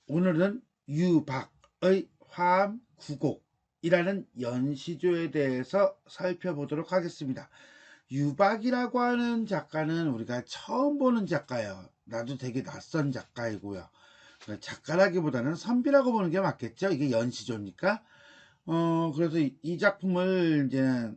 오늘은 유박의 화암구곡이라는 연시조에 대해서 살펴보도록 하겠습니다. 유박이라고 하는 작가는 우리가 처음 보는 작가예요. 나도 되게 낯선 작가이고요. 작가라기보다는 선비라고 보는 게 맞겠죠? 이게 연시조니까. 그래서 이 작품을 이제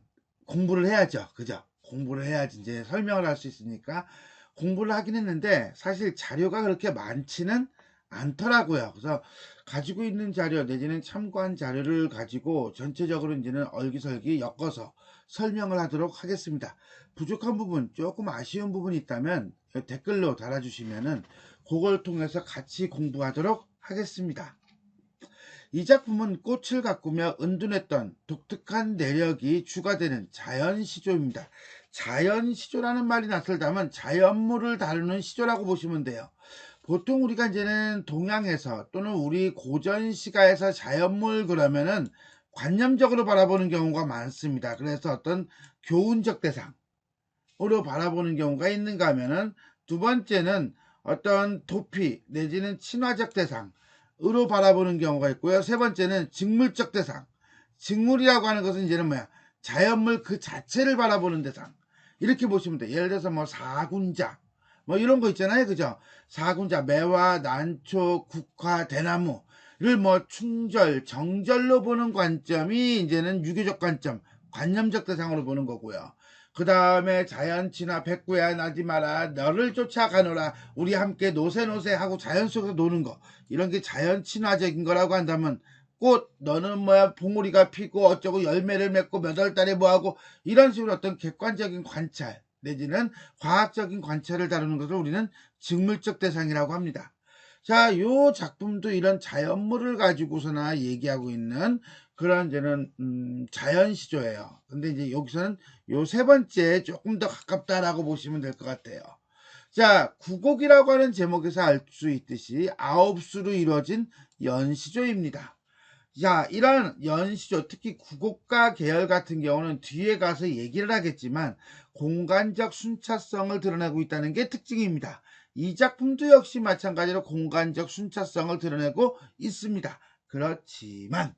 공부를 해야죠. 그죠? 공부를 해야지 이제 설명을 할 수 있으니까 공부를 하긴 했는데 사실 자료가 그렇게 많지는 않더라고요. 그래서 가지고 있는 자료 내지는 참고한 자료를 가지고 전체적으로 이제는 얼기설기 엮어서 설명을 하도록 하겠습니다. 부족한 부분, 조금 아쉬운 부분이 있다면 댓글로 달아주시면은 그걸 통해서 같이 공부하도록 하겠습니다. 이 작품은 꽃을 가꾸며 은둔했던 독특한 내력이 주가되는 자연시조입니다. 자연시조라는 말이 낯설다면 자연물을 다루는 시조라고 보시면 돼요. 보통 우리가 이제는 동양에서 또는 우리 고전 시가에서 자연물 그러면은 관념적으로 바라보는 경우가 많습니다. 그래서 어떤 교훈적 대상으로 바라보는 경우가 있는가 하면은 두 번째는 어떤 도피 내지는 친화적 대상으로 바라보는 경우가 있고요. 세 번째는 직물적 대상. 직물이라고 하는 것은 이제는 뭐야? 자연물 그 자체를 바라보는 대상. 이렇게 보시면 돼요. 예를 들어서 뭐 사군자 뭐 이런 거 있잖아요. 그죠? 사군자, 매화, 난초, 국화, 대나무를 뭐 충절, 정절로 보는 관점이 이제는 유교적 관점, 관념적 대상으로 보는 거고요. 그 다음에 자연친화, 백구야 나지 마라, 너를 쫓아가노라, 우리 함께 노세노세 하고 자연 속에서 노는 거, 이런 게 자연친화적인 거라고 한다면 꽃, 너는 뭐야 봉우리가 피고 어쩌고 열매를 맺고 몇 월 달에 뭐하고 이런 식으로 어떤 객관적인 관찰 내지는 과학적인 관찰을 다루는 것을 우리는 직물적 대상이라고 합니다. 자, 요 작품도 이런 자연물을 가지고서나 얘기하고 있는 그런 이제는 자연시조예요. 근데 이제 여기서는 요 세 번째 조금 더 가깝다라고 보시면 될 것 같아요. 자, 구곡이라고 하는 제목에서 알 수 있듯이 9수로 이루어진 연시조입니다. 자, 이런 연시조, 특히 구곡가 계열 같은 경우는 뒤에 가서 얘기를 하겠지만 공간적 순차성을 드러내고 있다는 게 특징입니다. 이 작품도 역시 마찬가지로 공간적 순차성을 드러내고 있습니다. 그렇지만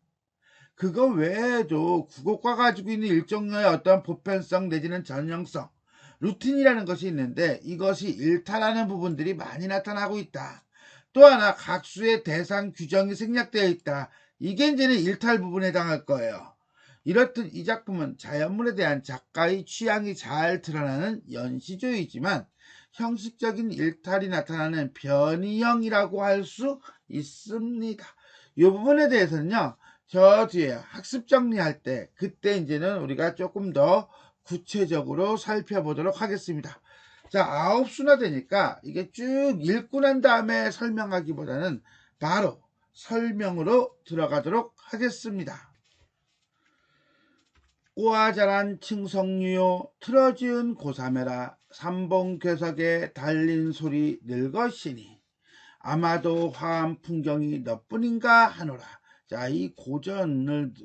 그거 외에도 구곡가 가지고 있는 일종의 어떤 보편성 내지는 전형성, 루틴이라는 것이 있는데 이것이 일탈하는 부분들이 많이 나타나고 있다. 또 하나 각수의 대상 규정이 생략되어 있다. 이게 이제는 일탈 부분에 해당할 거예요. 이렇듯 이 작품은 자연물에 대한 작가의 취향이 잘 드러나는 연시조이지만 형식적인 일탈이 나타나는 변이형이라고 할 수 있습니다. 이 부분에 대해서는요, 저 뒤에 학습 정리할 때 그때 이제는 우리가 조금 더 구체적으로 살펴보도록 하겠습니다. 자, 9수나 되니까 이게 쭉 읽고 난 다음에 설명하기보다는 바로 설명으로 들어가도록 하겠습니다. 꼬아자란 칭성유요 틀어지은 고사매라 삼봉괴석에 달린 소리 늙었으니 아마도 화암 풍경이 너뿐인가 하노라. 자, 이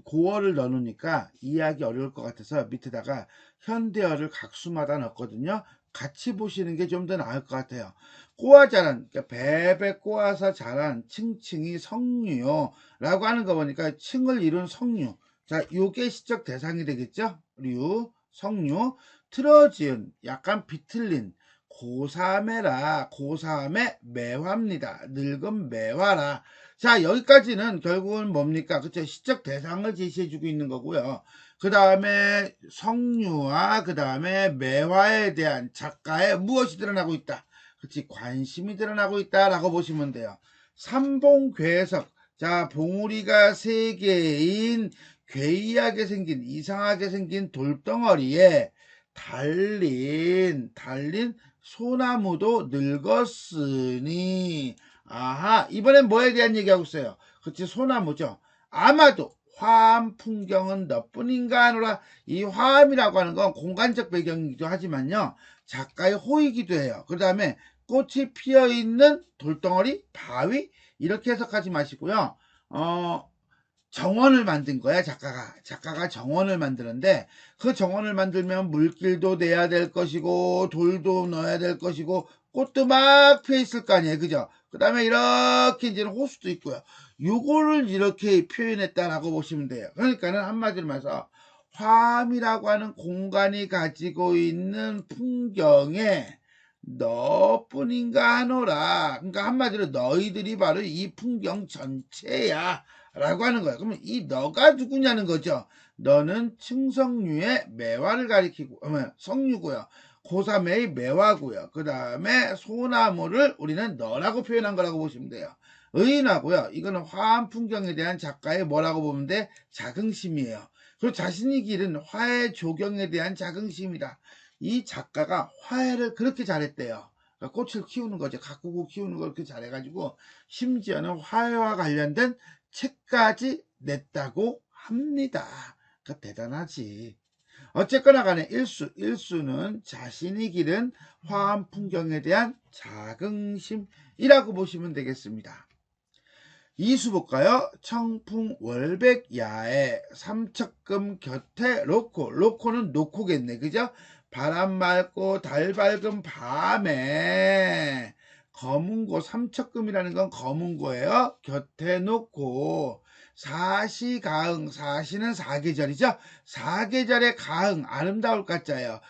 고어를 넣으니까 이해하기 어려울 것 같아서 밑에다가 현대어를 각수마다 넣었거든요. 같이 보시는 게 좀 더 나을 것 같아요. 꼬아 자란, 그러니까 배배 꼬아서 자란 칭칭이 성류요 라고 하는 거 보니까 칭을 이룬 성류. 자, 요게 시적 대상이 되겠죠? 류, 성류, 틀어지은, 약간 비틀린 고사매라, 고사매 매화입니다. 늙은 매화라. 자, 여기까지는 결국은 뭡니까? 그쵸? 시적 대상을 제시해주고 있는 거고요. 그 다음에 성류와 그 다음에 매화에 대한 작가의 무엇이 드러나고 있다. 그치? 관심이 드러나고 있다라고 보시면 돼요. 삼봉괴석. 자, 봉우리가 3개인 괴이하게 생긴, 이상하게 생긴 돌덩어리에 달린 소나무도 늙었으니, 아하, 이번엔 뭐에 대한 얘기하고 있어요? 그치, 소나무죠. 아마도 화암 풍경은 너뿐인가 하노라. 이 화암이라고 하는 건 공간적 배경이기도 하지만요, 작가의 호이기도 해요. 그 다음에 꽃이 피어있는 돌덩어리, 바위, 이렇게 해석하지 마시고요. 정원을 만든 거야, 작가가 정원을 만드는데, 그 정원을 만들면 물길도 내야 될 것이고 돌도 넣어야 될 것이고 꽃도 막 피어 있을 거 아니에요. 그죠? 그 다음에 이렇게 이제는 호수도 있고요. 요거를 이렇게 표현했다라고 보시면 돼요. 그러니까는 한마디로 말해서 화암이라고 하는 공간이 가지고 있는 풍경에 너뿐인가 하노라. 그러니까 한마디로 너희들이 바로 이 풍경 전체야 라고 하는 거야. 그러면 이 너가 누구냐는 거죠. 너는 층성류의 매화를 가리키고 성류고요. 고3의 매화고요. 그 다음에 소나무를 우리는 너라고 표현한 거라고 보시면 돼요. 의인하고요. 이거는 화암 풍경에 대한 작가의 뭐라고 보면 돼? 자긍심이에요. 그리고 자신이 기른 화해 조경에 대한 자긍심이다. 이 작가가 화해를 그렇게 잘했대요. 그러니까 꽃을 키우는 거죠. 가꾸고 키우는 걸 그렇게 잘해가지고 심지어는 화해와 관련된 책까지 냈다고 합니다. 그러니까 대단하지. 어쨌거나 간에 일수는 자신이 기른 화암 풍경에 대한 자긍심이라고 보시면 되겠습니다. 이수 볼까요? 청풍 월백야에 삼척금 곁에 로코는 놓고겠네. 그죠? 바람 맑고 달 밝은 밤에 검은고, 삼척금이라는 건 검은고예요. 곁에 놓고 사시가흥, 사시는 사계절이죠. 사계절의 가흥, 아름다울 가짜예요.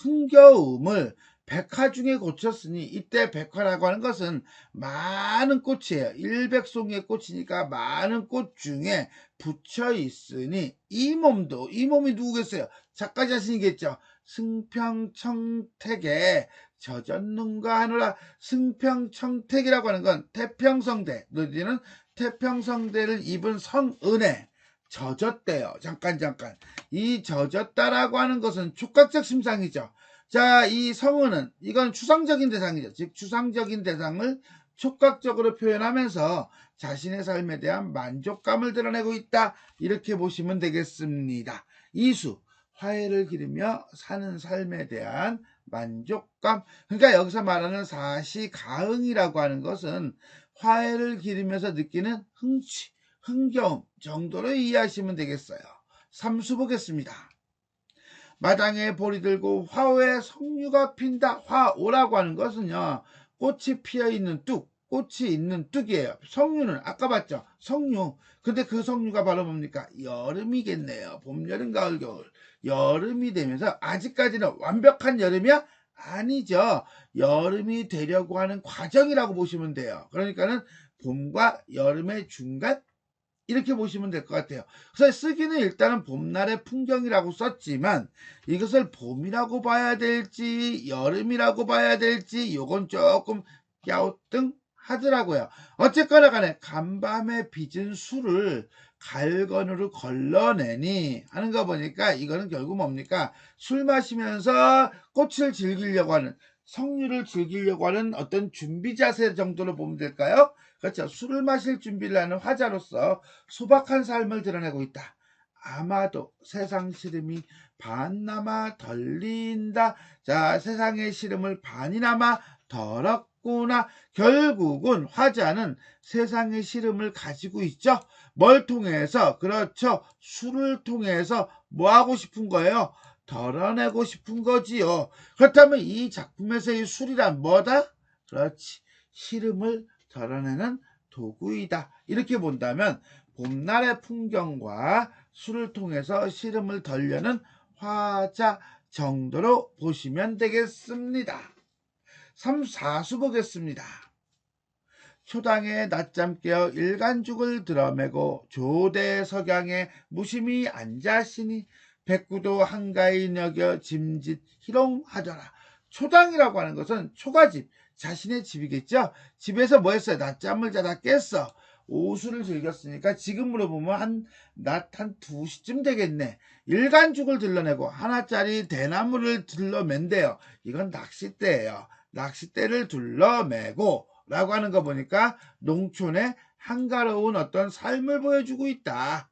흥겨움을 백화 중에 고쳤으니, 이때 백화라고 하는 것은 많은 꽃이에요. 일백송이의 꽃이니까 많은 꽃 중에 붙여 있으니 이 몸이 누구겠어요? 작가 자신이겠죠. 승평청택에 젖었는가 하노라. 승평청택이라고 하는 건 태평성대, 너희는 태평성대를 입은 성은에 젖었대요. 잠깐. 이 젖었다라고 하는 것은 촉각적 심상이죠. 자, 이 성은은 이건 추상적인 대상이죠. 즉 추상적인 대상을 촉각적으로 표현하면서 자신의 삶에 대한 만족감을 드러내고 있다. 이렇게 보시면 되겠습니다. 이수, 화해를 기르며 사는 삶에 대한 만족감. 그러니까 여기서 말하는 사시가흥이라고 하는 것은 화해를 기르면서 느끼는 흥취, 흥겨움 정도로 이해하시면 되겠어요. 삼수 보겠습니다. 마당에 보리 들고 화호에 석류가 핀다. 화오라고 하는 것은요, 꽃이 피어있는 꽃이 있는 뚝이에요. 석류는 아까 봤죠? 석류. 근데 그 석류가 바로 뭡니까? 여름이겠네요. 봄, 여름, 가을, 겨울. 여름이 되면서 아직까지는 완벽한 여름이야? 아니죠. 여름이 되려고 하는 과정이라고 보시면 돼요. 그러니까는 봄과 여름의 중간? 이렇게 보시면 될 것 같아요. 그래서 쓰기는 일단은 봄날의 풍경이라고 썼지만 이것을 봄이라고 봐야 될지 여름이라고 봐야 될지 요건 조금 갸우뚱 하더라고요. 어쨌거나 간에 간밤에 빚은 술을 갈건으로 걸러내니 하는 거 보니까 이거는 결국 뭡니까? 술 마시면서 꽃을 즐기려고 하는, 석류를 즐기려고 하는 어떤 준비 자세 정도로 보면 될까요? 그렇죠. 술을 마실 준비를 하는 화자로서 소박한 삶을 드러내고 있다. 아마도 세상 시름이 반나마 덜린다. 자, 세상의 시름을 반이나마 덜었구나. 결국은 화자는 세상의 시름을 가지고 있죠. 뭘 통해서? 그렇죠. 술을 통해서 뭐 하고 싶은 거예요? 덜어내고 싶은 거지요. 그렇다면 이 작품에서의 술이란 뭐다? 그렇지. 시름을 덜어내는 도구이다. 이렇게 본다면 봄날의 풍경과 술을 통해서 시름을 덜려는 화자 정도로 보시면 되겠습니다. 3, 4수 보겠습니다. 초당에 낮잠 깨어 일간죽을 드러매고 조대 석양에 무심히 앉아시니 백구도 한가히 여겨 짐짓 희롱하더라. 초당이라고 하는 것은 초가집, 자신의 집이겠죠. 집에서 뭐 했어요? 낮잠을 자다 깼어. 오후를 즐겼으니까 지금으로 보면 낮 한 2시쯤 되겠네. 일간죽을 들러내고 하나짜리 대나무를 들러맨대요. 이건 낚싯대예요. 낚싯대를 둘러매고 라고 하는 거 보니까 농촌의 한가로운 어떤 삶을 보여주고 있다.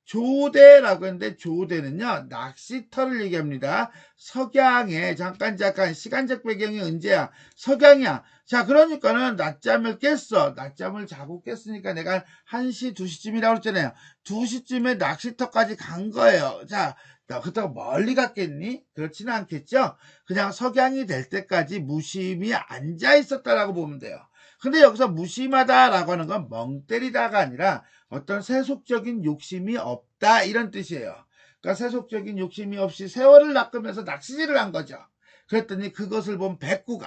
조대라고 했는데 조대는요 낚시터를 얘기합니다. 석양에 잠깐 시간적 배경이 언제야? 석양이야. 자, 그러니까는 낮잠을 깼어. 낮잠을 자고 깼으니까 내가 1시 2시쯤이라고 했잖아요. 2시쯤에 낚시터까지 간 거예요. 자, 그렇다고 멀리 갔겠니? 그렇지는 않겠죠. 그냥 석양이 될 때까지 무심히 앉아 있었다라고 보면 돼요. 근데 여기서 무심하다라고 하는 건 멍 때리다가 아니라 어떤 세속적인 욕심이 없다 이런 뜻이에요. 그러니까 세속적인 욕심이 없이 세월을 낚으면서 낚시질을 한 거죠. 그랬더니 그것을 본 백구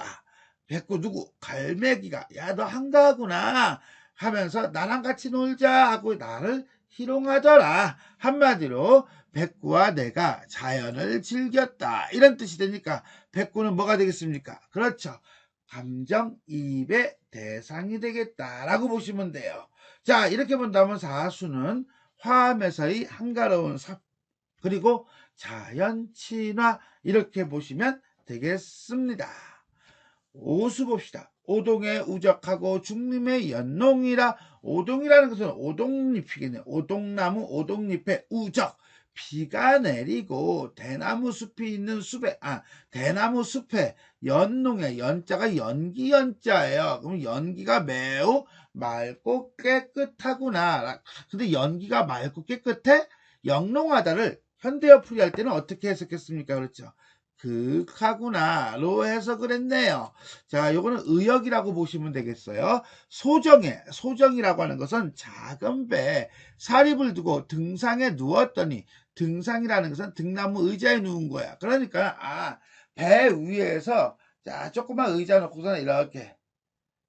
누구? 갈매기가 야 너 한가하구나 하면서 나랑 같이 놀자 하고 나를 희롱하더라. 한마디로 백구와 내가 자연을 즐겼다 이런 뜻이 되니까 백구는 뭐가 되겠습니까? 그렇죠. 감정이입의 대상이 되겠다라고 보시면 돼요. 자, 이렇게 본다면 사수는 화음에서의 한가로운 삽 그리고 자연 친화 이렇게 보시면 되겠습니다. 오수 봅시다. 오동에 우적하고 중림의 연농이라. 오동이라는 것은 오동잎이겠네요. 오동나무 오동잎에 우적. 비가 내리고 대나무 숲이 있는 숲에 대나무 숲에 연농에 연자가 연기 연자예요. 그럼 연기가 매우 맑고 깨끗하구나. 근데 연기가 맑고 깨끗해? 영롱하다를 현대어 풀이할 때는 어떻게 해석했습니까? 그렇죠. 극하구나로 해석을 했네요. 자, 요거는 의역이라고 보시면 되겠어요. 소정이라고 하는 것은 작은 배, 사립을 두고 등상에 누웠더니 등상이라는 것은 등나무 의자에 누운 거야. 그러니까 배 위에서 자 조그만 의자 놓고서 이렇게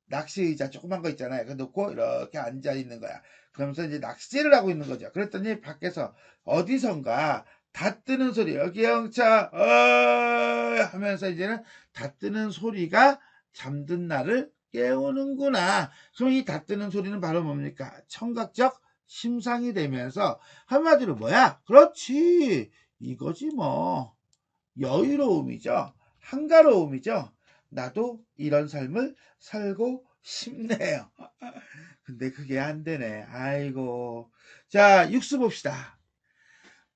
낚시 의자 조그만 거 있잖아요. 그거 놓고 이렇게 앉아 있는 거야. 그러면서 이제 낚시를 하고 있는 거죠. 그랬더니 밖에서 어디선가 다 뜨는 소리, 여기 영차, 하면서 이제는 다 뜨는 소리가 잠든 나를 깨우는구나. 그럼 이 다 뜨는 소리는 바로 뭡니까? 청각적 심상이 되면서 한마디로 뭐야? 그렇지. 이거지 뭐. 여유로움이죠. 한가로움이죠. 나도 이런 삶을 살고 싶네요. 근데 그게 안 되네. 아이고. 자, 육수 봅시다.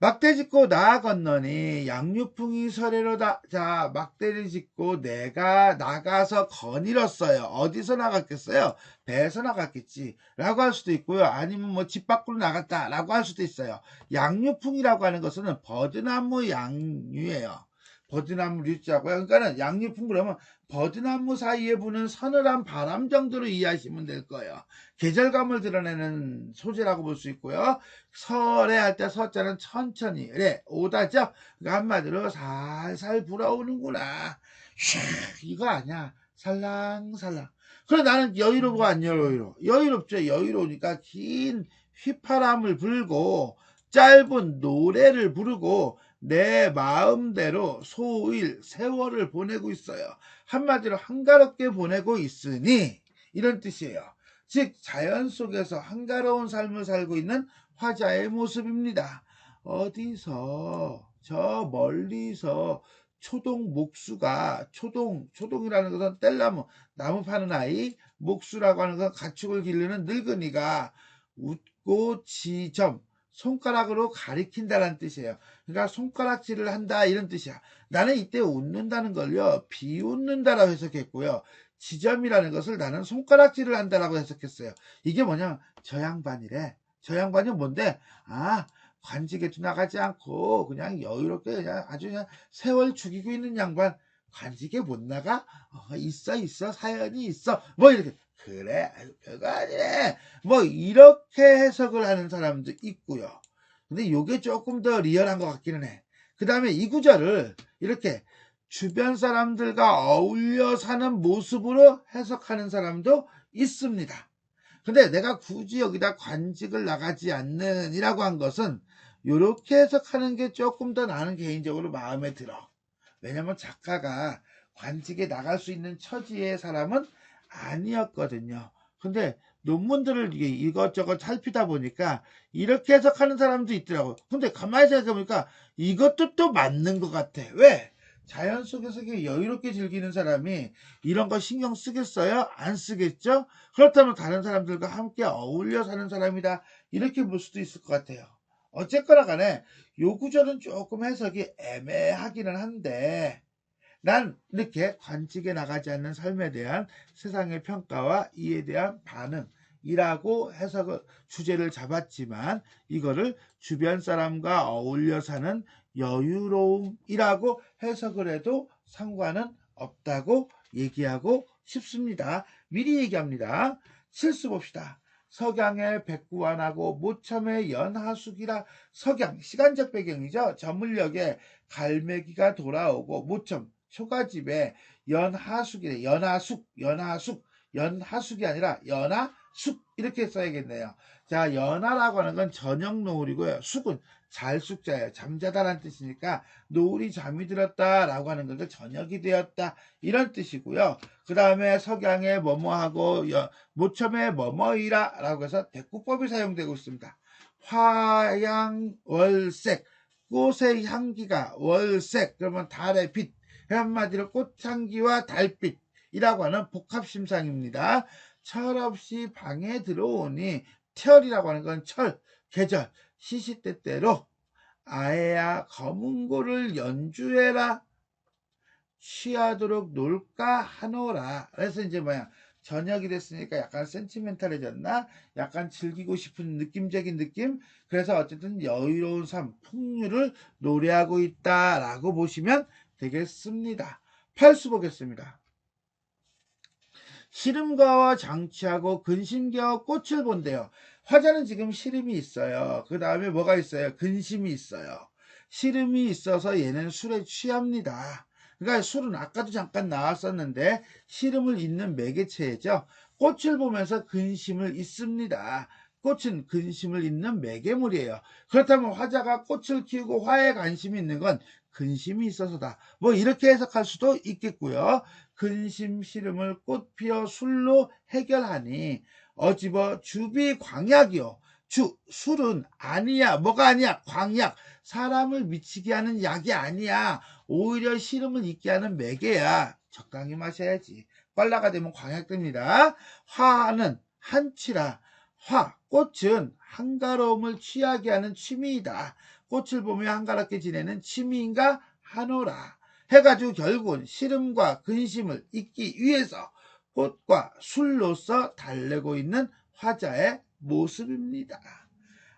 막대 짚고 나아 건너니 양유풍이 서래로다. 자, 막대를 짚고 내가 나가서 거닐었어요. 어디서 나갔겠어요? 배에서 나갔겠지. 라고 할 수도 있고요. 아니면 뭐 집 밖으로 나갔다. 라고 할 수도 있어요. 양유풍이라고 하는 것은 버드나무 양유예요. 버드나무 류자고요. 그러니까는 양유풍 그러면 버드나무 사이에 부는 서늘한 바람 정도로 이해하시면 될 거예요. 계절감을 드러내는 소재라고 볼 수 있고요. 설에할 때 서자는 천천히 오다죠. 그러니까 한마디로 살살 불어오는구나. 이거 아니야. 살랑살랑. 그래 나는 여유로워 안 여유로워? 여유롭죠. 여유로우니까 긴 휘파람을 불고 짧은 노래를 부르고 내 마음대로 소일 세월을 보내고 있어요. 한마디로 한가롭게 보내고 있으니 이런 뜻이에요. 즉 자연 속에서 한가로운 삶을 살고 있는 화자의 모습입니다. 어디서 저 멀리서 초동 목수가 초동이라는 것은 뗄나무 나무 파는 아이, 목수라고 하는 것은 가축을 기르는 늙은이가 웃고 지점 손가락으로 가리킨다는 뜻이에요. 그러니까 손가락질을 한다 이런 뜻이야. 나는 이때 웃는다는 걸요 비웃는다라고 해석했고요. 지점이라는 것을 나는 손가락질을 한다라고 해석했어요. 이게 뭐냐? 저 양반이래. 저 양반이 뭔데? 관직에도 나가지 않고 그냥 여유롭게 그냥 아주 그냥 세월 죽이고 있는 양반. 관직에 못 나가? 있어 사연이 있어. 뭐 이렇게 그래 별거 아니네. 뭐 이렇게 해석을 하는 사람도 있고요. 근데 요게 조금 더 리얼한 것 같기는 해. 그 다음에 이 구절을 이렇게 주변 사람들과 어울려 사는 모습으로 해석하는 사람도 있습니다. 근데 내가 굳이 여기다 관직을 나가지 않는 이라고 한 것은 이렇게 해석하는 게 조금 더 나는 개인적으로 마음에 들어. 왜냐면 작가가 관직에 나갈 수 있는 처지의 사람은 아니었거든요. 근데 논문들을 이것저것 살피다 보니까 이렇게 해석하는 사람도 있더라고. 근데 가만히 생각해보니까 이것도 또 맞는 것 같아. 왜? 자연 속에서 여유롭게 즐기는 사람이 이런 거 신경 쓰겠어요? 안 쓰겠죠? 그렇다면 다른 사람들과 함께 어울려 사는 사람이다. 이렇게 볼 수도 있을 것 같아요. 어쨌거나 간에 요 구절은 조금 해석이 애매하기는 한데 난 이렇게 관직에 나가지 않는 삶에 대한 세상의 평가와 이에 대한 반응이라고 해석을 주제를 잡았지만 이거를 주변 사람과 어울려 사는 여유로움이라고 해석을 해도 상관은 없다고 얘기하고 쉽습니다. 미리 얘기합니다. 실수 봅시다. 석양의 백구환하고 모첨의 연하숙이라. 석양 시간적 배경이죠. 저물녘에 갈매기가 돌아오고 모첨 초가집에 연하숙이래. 연하숙이 아니라 연하숙 이렇게 써야겠네요. 자, 연하라고 하는 건 저녁 노을이고요. 숙은 잘숙자예요. 잠자다라는 뜻이니까 노을이 잠이 들었다라고 하는 건 저녁이 되었다 이런 뜻이고요. 그 다음에 석양에 뭐뭐하고 모첨에 뭐뭐이라 라고 해서 대꾸법이 사용되고 있습니다. 화양월색, 꽃의 향기가 월색, 그러면 달의 빛, 한마디로 꽃향기와 달빛이라고 하는 복합심상입니다. 철없이 방에 들어오니, 철이라고 하는 건 철, 계절, 시시때때로 아에야 검은고를 연주해라. 취하도록 놀까 하노라. 그래서 이제 저녁이 됐으니까 약간 센티멘탈해졌나? 약간 즐기고 싶은 느낌적인 느낌? 그래서 어쨌든 여유로운 삶, 풍류를 노래하고 있다라고 보시면 되겠습니다. 팔수 보겠습니다. 시름가와 장치하고 근심겨와 꽃을 본대요. 화자는 지금 시름이 있어요. 그 다음에 뭐가 있어요? 근심이 있어요. 시름이 있어서 얘는 술에 취합니다. 그러니까 술은 아까도 잠깐 나왔었는데 시름을 잇는 매개체죠. 꽃을 보면서 근심을 잇습니다. 꽃은 근심을 잇는 매개물이에요. 그렇다면 화자가 꽃을 키우고 화에 관심이 있는 건 근심이 있어서다. 뭐 이렇게 해석할 수도 있겠고요. 근심 시름을 꽃 피어 술로 해결하니 어집어 주비 광약이요. 술은 아니야. 뭐가 아니야? 광약. 사람을 미치게 하는 약이 아니야. 오히려 시름을 잊게 하는 매개야. 적당히 마셔야지. 꽐라가 되면 광약됩니다. 화는 한치라. 꽃은 한가로움을 취하게 하는 취미이다. 꽃을 보며 한가롭게 지내는 취미인가 하노라. 해가지고 결국은 시름과 근심을 잊기 위해서 꽃과 술로서 달래고 있는 화자의 모습입니다.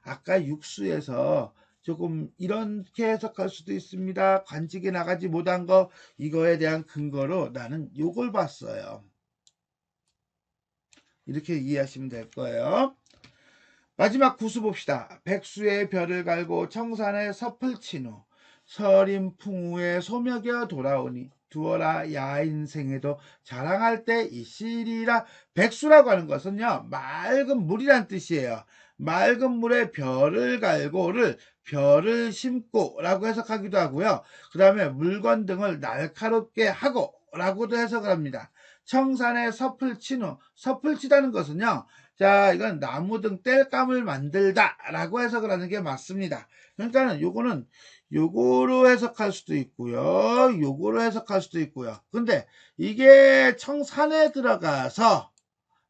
아까 육수에서 조금 이렇게 해석할 수도 있습니다. 관직에 나가지 못한 거, 이거에 대한 근거로 나는 요걸 봤어요. 이렇게 이해하시면 될 거예요. 마지막 구수 봅시다. 백수의 별을 갈고 청산에 섭을 친 후 서림풍우에 소며겨 돌아오니 두어라 야인생에도 자랑할 때 이시리라. 백수라고 하는 것은요, 맑은 물이란 뜻이에요. 맑은 물에 별을 갈고를 별을 심고 라고 해석하기도 하고요. 그 다음에 물건 등을 날카롭게 하고 라고도 해석을 합니다. 청산에 섭을 친 후, 섭을 치다는 것은요, 자, 이건 나무 등 땔감을 만들다 라고 해석을 하는 게 맞습니다. 그러니까는 요거는 요거로 해석할 수도 있고요. 요거로 해석할 수도 있고요. 근데 이게 청산에 들어가서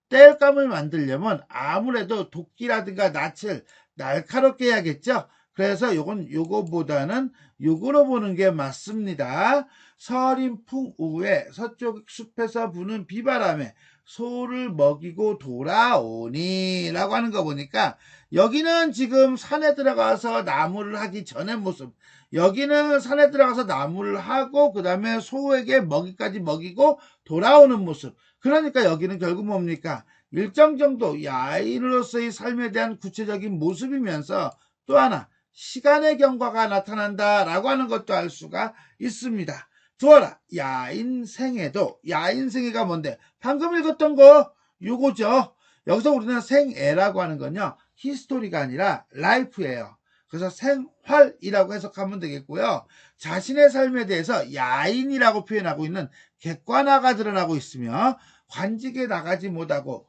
땔감을 만들려면 아무래도 도끼라든가 낯을 날카롭게 해야겠죠. 그래서 요건 요거보다는 요거로 보는 게 맞습니다. 서림풍우에 서쪽 숲에서 부는 비바람에 소를 먹이고 돌아오니 라고 하는 거 보니까 여기는 지금 산에 들어가서 나무를 하기 전의 모습, 여기는 산에 들어가서 나무를 하고 그 다음에 소에게 먹이까지 먹이고 돌아오는 모습. 그러니까 여기는 결국 뭡니까? 일정 정도 야인으로서의 삶에 대한 구체적인 모습이면서 또 하나 시간의 경과가 나타난다라고 하는 것도 알 수가 있습니다. 두어라 야인생애도, 야인생애가 뭔데? 방금 읽었던 거 요거죠. 여기서 우리는 생애라고 하는 건요, 히스토리가 아니라 라이프예요. 그래서 생활이라고 해석하면 되겠고요. 자신의 삶에 대해서 야인이라고 표현하고 있는 객관화가 드러나고 있으며 관직에 나가지 못하고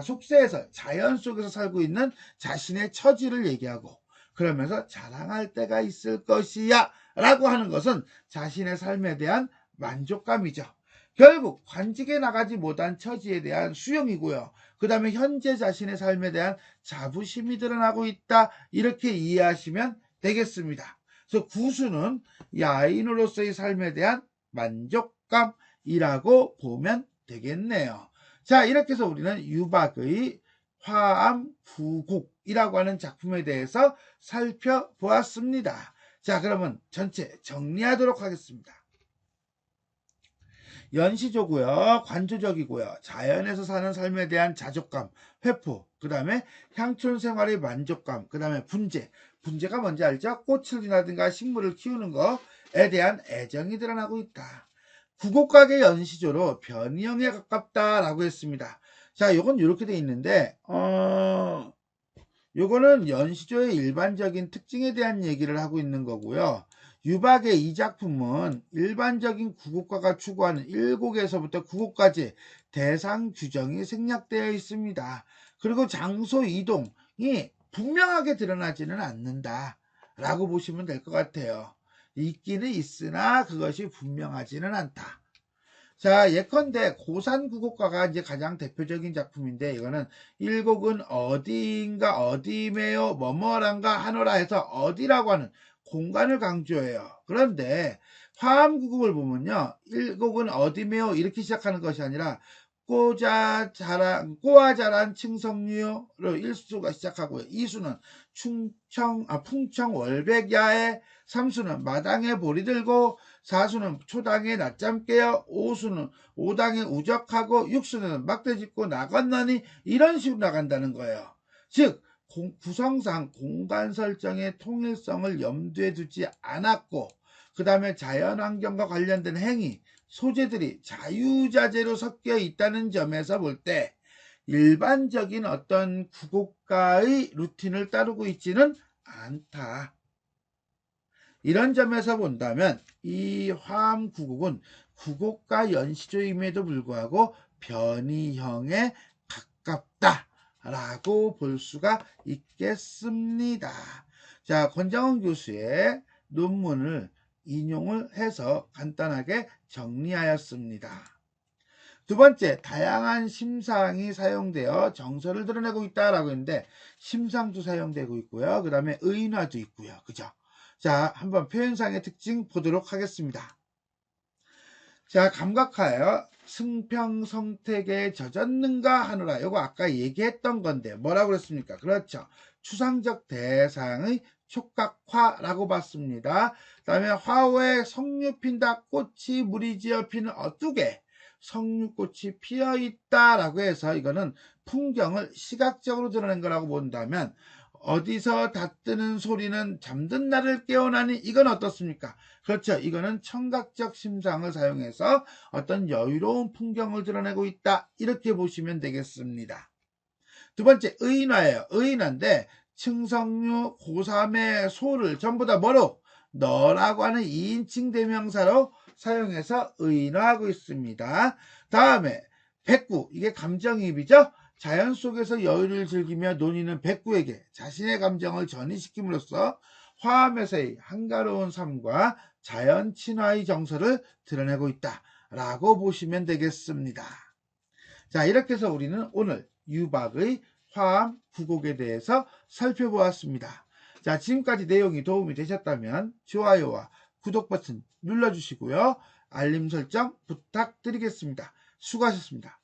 속세에서 자연 속에서 살고 있는 자신의 처지를 얘기하고 그러면서 자랑할 때가 있을 것이야 라고 하는 것은 자신의 삶에 대한 만족감이죠. 결국 관직에 나가지 못한 처지에 대한 수용이고요. 그 다음에 현재 자신의 삶에 대한 자부심이 드러나고 있다, 이렇게 이해하시면 되겠습니다. 그래서 구수는 야인으로서의 삶에 대한 만족감이라고 보면 되겠네요. 자, 이렇게 해서 우리는 유박의 화암구곡이라고 하는 작품에 대해서 살펴보았습니다. 자, 그러면 전체 정리하도록 하겠습니다. 연시조고요. 관조적이고요. 자연에서 사는 삶에 대한 자족감, 회포, 그 다음에 향촌 생활의 만족감, 그 다음에 분재. 분재가 뭔지 알죠? 꽃을이라든가 식물을 키우는 거에 대한 애정이 드러나고 있다. 구곡각의 연시조로 변이형에 가깝다라고 했습니다. 자, 요건 이렇게 돼 있는데, 요거는 연시조의 일반적인 특징에 대한 얘기를 하고 있는 거고요. 유박의 이 작품은 일반적인 구곡가가 추구하는 1곡에서부터 9곡까지 대상 규정이 생략되어 있습니다. 그리고 장소 이동이 분명하게 드러나지는 않는다 라고 보시면 될 것 같아요. 있기는 있으나 그것이 분명하지는 않다. 자, 예컨대 고산구곡가가 이제 가장 대표적인 작품인데, 이거는 1곡은 어디인가 어디매요 뭐뭐란가 하노라 해서 어디라고 하는 공간을 강조해요. 그런데 화암구곡을 보면요, 1곡은 어디매요 이렇게 시작하는 것이 아니라 꼬아 자란 층성류로 1수가 시작하고요. 2수는 풍청 월백야에, 3수는 마당에 보리 들고, 4수는 초당에 낮잠 깨어, 5수는 오당에 우적하고, 6수는 막대 짚고 나건너니, 이런 식으로 나간다는 거예요. 즉 구성상 공간 설정의 통일성을 염두에 두지 않았고, 그 다음에 자연환경과 관련된 행위, 소재들이 자유자재로 섞여 있다는 점에서 볼 때 일반적인 어떤 구곡가의 루틴을 따르고 있지는 않다. 이런 점에서 본다면 이 화암구곡은 구곡가 연시조임에도 불구하고 변이형에 가깝다라고 볼 수가 있겠습니다. 자, 권장원 교수의 논문을 인용을 해서 간단하게 정리하였습니다. 두 번째, 다양한 심상이 사용되어 정서를 드러내고 있다라고 했는데, 심상도 사용되고 있고요. 그 다음에 의인화도 있고요. 그죠? 자, 한번 표현상의 특징 보도록 하겠습니다. 자, 감각하여 승평성택에 젖었는가 하노라. 요거 아까 얘기했던 건데 뭐라고 그랬습니까? 그렇죠. 추상적 대상의 촉각화라고 봤습니다. 그 다음에 화호에 석류 핀다. 꽃이 무리지어 피는 어뚜게 석류꽃이 피어있다라고 해서 이거는 풍경을 시각적으로 드러낸 거라고 본다면, 어디서 닷뜨는 소리는 잠든 나를 깨어나니, 이건 어떻습니까? 그렇죠. 이거는 청각적 심상을 사용해서 어떤 여유로운 풍경을 드러내고 있다, 이렇게 보시면 되겠습니다. 두 번째, 의인화예요. 의인화인데 층성류 고3의 소를 전부 다 뭐로? 너라고 하는 2인칭 대명사로 사용해서 의인화하고 있습니다. 다음에 백구, 이게 감정이입이죠. 자연 속에서 여유를 즐기며 논의는 백구에게 자신의 감정을 전이시킴으로써 화암에서의 한가로운 삶과 자연 친화의 정서를 드러내고 있다라고 보시면 되겠습니다. 자, 이렇게 해서 우리는 오늘 유박의 화암 구곡에 대해서 살펴보았습니다. 자, 지금까지 내용이 도움이 되셨다면 좋아요와 구독 버튼 눌러주시고요. 알림 설정 부탁드리겠습니다. 수고하셨습니다.